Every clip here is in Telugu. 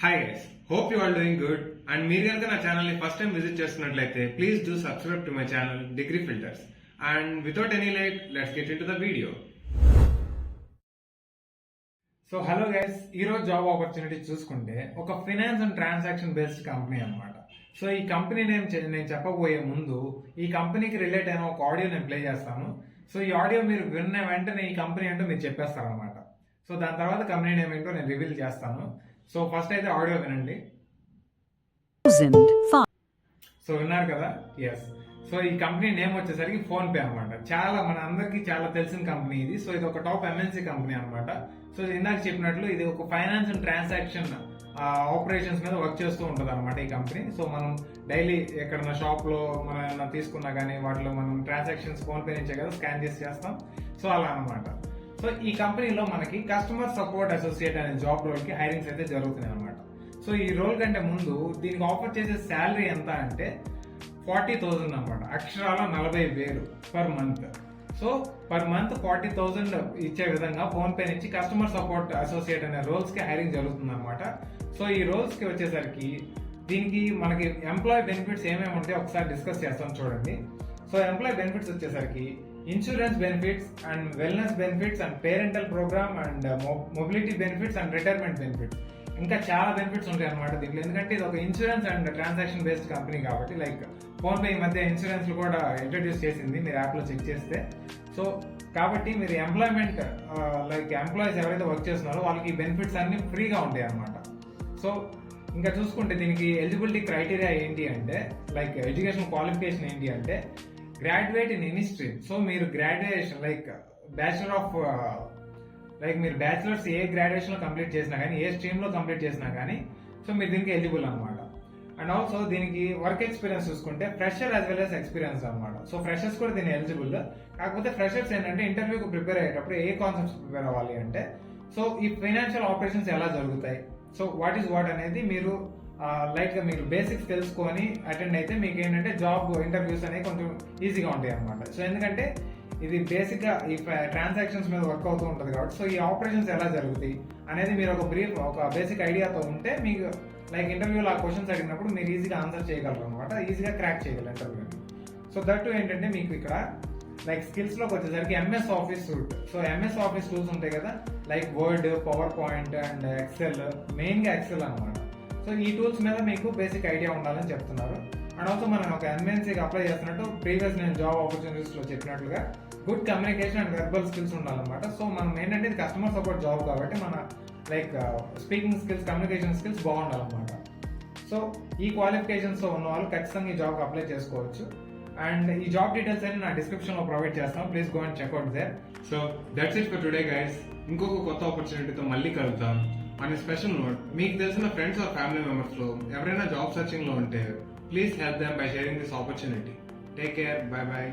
Hi guys, hope you are doing good. And మీరు కనుక నా ఛానల్ ని ఫస్ట్ టైం విజిట్ చేస్తున్నట్లయితే please do subscribe to my channel degree filters. And without any late let's get into the video. So hello guys, ఈ రోజు జాబ్ ఆపర్చునిటీ చూసుకుంటే ఒక finance and transaction based company అనమాట. సో ఈ కంపెనీ నేమ్ నేను చెప్పబోయే ముందు ఈ కంపెనీకి రిలేట్ అయిన ఒక ఆడియో నేను ప్లే చేస్తాను. సో ఈ ఆడియో మీరు విన్న వెంటనే ఈ కంపెనీ ఏంటో మీరు చెప్పేస్తారు అనమాట. సో దాని తర్వాత కంపెనీ నేమ్ ఏంటో నేను రివీల్ చేస్తాను. సో ఫస్ట్ అయితే ఆడియో వినండి. సో విన్నారు కదా, ఎస్. సో ఈ కంపెనీ నేమ్ వచ్చేసరికి ఫోన్ పే అనమాట. చాలా మన అందరికి చాలా తెలిసిన కంపెనీ ఇది. సో ఇది ఒక టాప్ ఎంఎన్సీ కంపెనీ అనమాట. సో ఇందాక చెప్పినట్లు ఇది ఒక ఫైనాన్స్ అండ్ ట్రాన్సాక్షన్ ఆపరేషన్స్ మీద వర్క్ చేస్తూ ఉంటుంది అనమాట ఈ కంపెనీ. సో మనం డైలీ ఎక్కడన్నా షాప్ లో మనం ఏమన్నా తీసుకున్నా కానీ వాటిలో మనం ట్రాన్సాక్షన్స్ ఫోన్ పే నుంచే కదా స్కాన్ చేసి చేస్తాం. సో అలా అనమాట. సో ఈ కంపెనీలో మనకి కస్టమర్ సపోర్ట్ అసోసియేట్ అనే జాబ్ రోల్ కి హైరింగ్స్ అయితే జరుగుతున్నాయి అనమాట. సో ఈ రోల్ కంటే ముందు దీనికి ఆఫర్ చేసే శాలరీ ఎంత అంటే 40,000 అనమాట. అక్షరాల 40,000 per month. So per month 40,000 ఇచ్చే విధంగా ఫోన్ పే నుంచి కస్టమర్ సపోర్ట్ అసోసియేట్ అనే రోల్స్ కి హైరింగ్ జరుగుతుంది అనమాట. సో ఈ రోల్స్ కి వచ్చేసరికి దీనికి మనకి ఎంప్లాయీ బెనిఫిట్స్ ఏమేమి ఉంటాయో ఒకసారి డిస్కస్ చేస్తాం చూడండి. సో ఎంప్లాయీ బెనిఫిట్స్ వచ్చేసరికి insurance benefits and wellness benefits and parental program and mobility benefits and retirement benefits, ఇంకా చాలా బెనిఫిట్స్ ఉంటాయి అనమాట దీంట్లో. ఎందుకంటే ఇది ఒక insurance and transaction based company కాబట్టి, లైక్ ఫోన్ పే ఈ మధ్య ఇన్సూరెన్స్ కూడా ఇంట్రడ్యూస్ చేసింది మీరు యాప్ లో చెక్ చేస్తే. సో కాబట్టి మీరు ఎంప్లాయ్మెంట్ లైక్ ఎంప్లాయీస్ ఎవరైతే వర్క్ చేస్తున్నారో వాళ్ళకి ఈ బెనిఫిట్స్ అన్ని ఫ్రీగా ఉంటాయి అనమాట. సో ఇంకా చూసుకుంటే దీనికి ఎలిజిబిలిటీ క్రైటీరియా ఏంటి అంటే, లైక్ ఎడ్యుకేషన్ క్వాలిఫికేషన్ ఏంటి అంటే graduate in any stream. So మీరు graduation like bachelor of like మీరు బ్యాచులర్స్ ఏ గ్రాడ్యుయేషన్ లో కంప్లీట్ చేసినా కానీ, ఏ స్ట్రీమ్ లో కంప్లీట్ చేసినా కానీ, సో మీరు దీనికి ఎలిజిబుల్ అనమాట. అండ్ ఆల్సో దీనికి వర్క్ ఎక్స్పీరియన్స్ చూసుకుంటే fresher as well as experience అనమాట. సో ఫ్రెషర్స్ కూడా దీని ఎలిజిబుల్. కాకపోతే ఫ్రెషర్స్ ఏంటంటే ఇంటర్వ్యూకి ప్రిపేర్ అయ్యేటప్పుడు ఏ కాన్సెప్ట్స్ ప్రిపేర్ అవ్వాలి అంటే, సో ఈ ఫైనాన్షియల్ ఆపరేషన్స్ ఎలా జరుగుతాయి, సో వాట్ ఈస్ వాట్ అనేది మీరు లైట్ గా మీరు బేసిక్స్ తెలుసుకొని అటెండ్ అయితే మీకు ఏంటంటే జాబ్ ఇంటర్వ్యూస్ అనేవి కొంచెం ఈజీగా ఉంటాయి అనమాట. సో ఎందుకంటే ఇది బేసిక్ గా ఈ ట్రాన్సాక్షన్స్ మీద వర్క్ అవుతూ ఉంటుంది కాబట్టి, సో ఈ ఆపరేషన్స్ ఎలా జరుగుతాయి అనేది మీరు ఒక బేసిక్ ఐడియాతో ఉంటే మీకు లైక్ ఇంటర్వ్యూలో ఆ క్వశ్చన్స్ అడిగినప్పుడు మీరు ఈజీగా ఆన్సర్ చేయగలరు అనమాట. ఈజీగా క్రాక్ చేయగలరు ఇంటర్వ్యూని. సో దట్ ఏంటంటే మీకు ఇక్కడ లైక్ స్కిల్స్ లోకి వచ్చేసరికి MS office suite. So MS office tools ఉంటాయి కదా, like word, PowerPoint and excel, main గా ఎక్సెల్ అనమాట. సో ఈ టూల్స్ మీద మీకు బేసిక్ ఐడియా ఉండాలని చెప్తున్నారు. అండ్ ఆల్సో మనం ఒక ఎంఎన్సీకి అప్లై చేస్తున్నట్టు ప్రీవియస్ నేను జాబ్ ఆపర్చునిటీస్ లో చెప్పినట్లుగా good communication and verbal skills ఉండాలన్నమాట. సో మనం ఏంటంటే ఇది కస్టమర్ సపోర్ట్ జాబ్ కాబట్టి మన like speaking skills, communication skills బాగుండాలన్నమాట. సో ఈ క్వాలిఫికేషన్స్ ఉన్న వాళ్ళు ఖచ్చితంగా ఈ జాబ్ అప్లై చేసుకోవచ్చు. అండ్ ఈ జాబ్ డీటెయిల్స్ అన్ని నా డిస్క్రిప్షన్ లో ప్రొవైడ్ చేస్తాం. Please go and check out there. So that's it for today guys. ఇంకొక కొత్త ఆపర్చునిటీతో మళ్ళీ కలుద్దాం. అండ్ స్పెషల్ నోట్, మీకు తెలిసిన ఫ్రెండ్స్ ఆర్ ఫ్యామిలీ మెంబర్స్ లో ఎవరైనా జాబ్ సర్చింగ్ లో ఉంటే please help them by sharing this opportunity. Take care, by by,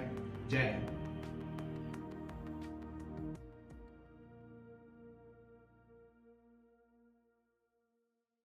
జై హింద్.